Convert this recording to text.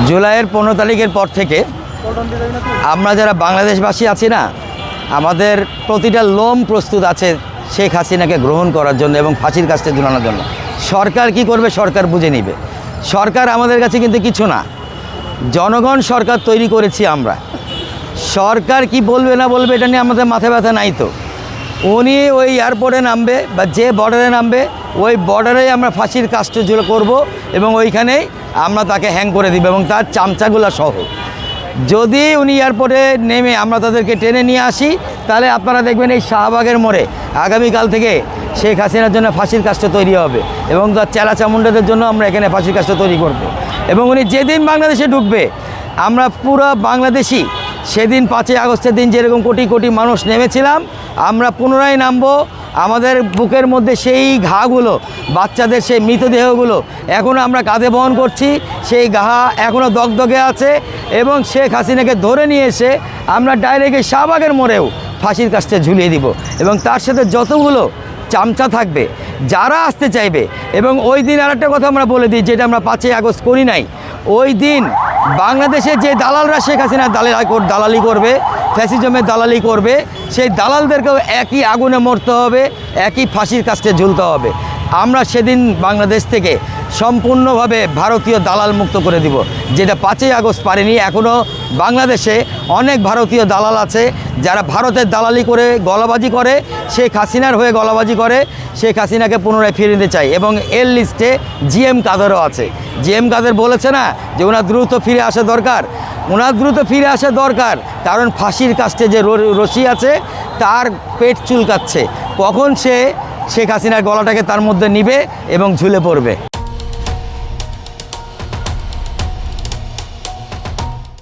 জুলাইয়ের 15 তারিখের পর থেকে আমরা যারা বাংলাদেশবাসী আছি না, আমাদের প্রতিটা লোম প্রস্তুত আছে শেখ হাসিনাকে গ্রহণ করার জন্য এবং ফাঁসির কাস্টে ঝুলানোর জন্য। সরকার কি করবে সরকার বুঝে নিবে। সরকার আমাদের কাছে কিন্তু কিছু না, জনগণ সরকার তৈরি করেছি আমরা। সরকার কি বলবে না বলবে এটা নিয়ে আমাদের মাথা ব্যথা নাই। তো উনি ওই এয়ারপোর্টে নামবে বা যে বর্ডারে নামবে ওই বর্ডারে আমরা ফাঁসির কাস্টে ঝুলে করব এবং ওইখানেই আমরা তাকে হ্যাং করে দিব এবং তার চামচাগুলো সহ। যদি উনি এয়ারপোর্টে নেমে আমরা তাদেরকে টেনে নিয়ে আসি, তাহলে আপনারা দেখবেন এই শাহবাগের মোড়ে আগামীকাল থেকে শেখ হাসিনার জন্য ফাঁসির কাস্টে তৈরি হবে এবং তার চেলা চামুন্ডাদের জন্য আমরা এখানে ফাঁসির কাস্টে তৈরি করব। এবং উনি যেদিন বাংলাদেশে ঢুকবে আমরা পুরো বাংলাদেশি সেদিন 5ই আগস্টের দিন যেরকম কোটি কোটি মানুষ নেমেছিলাম আমরা পুনরায় নামবো। আমাদের বুকের মধ্যে সেই ঘাগুলো, বাচ্চাদের সেই মৃতদেহগুলো এখনও আমরা কাঁধে বহন করছি, সেই ঘা এখনও দগদগে আছে এবং শেখ হাসিনাকে ধরে নিয়ে এসে আমরা ডাইরেক্ট শাহবাগের মোড়েও ফাঁসির কাস্টে ঝুলিয়ে দিব এবং তার সাথে যতগুলো চামচা থাকবে যারা আসতে চাইবে। এবং ওই দিন আরেকটা কথা আমরা বলে দিই, যেটা আমরা 5ই আগস্ট করি নাই, ওই দিন বাংলাদেশে যে দালালরা শেখ হাসিনার দালালি করবে, ফ্যাসিজমের দালালি করবে, সেই দালালদেরকেও একই আগুনে মরতে হবে, একই ফাঁসির কাস্টে ঝুলতে হবে। আমরা সেদিন বাংলাদেশ থেকে সম্পূর্ণভাবে ভারতীয় দালাল মুক্ত করে দিব, যেটা 5ই আগস্ট পারেনি। এখনও বাংলাদেশে অনেক ভারতীয় দালাল আছে যারা ভারতের দালালি করে গলাবাজি করে, শেখ হাসিনার হয়ে গলাবাজি করে, শেখ হাসিনাকে পুনরায় ফিরিয়ে দিতে চাই। এবং এর লিস্টে জিএম কাদেরও আছে। জিএম কাদের বলেছে না যে ওনার দ্রুত ফিরে আসা দরকার, ওনার দ্রুত ফিরে আসা দরকার, কারণ ফাঁসির কাস্টে যে রশি আছে তার পেট চুলকাচ্ছে, কখন সে শেখ হাসিনার গলাটাকে তার মধ্যে নিবে এবং ঝুলে পড়বে।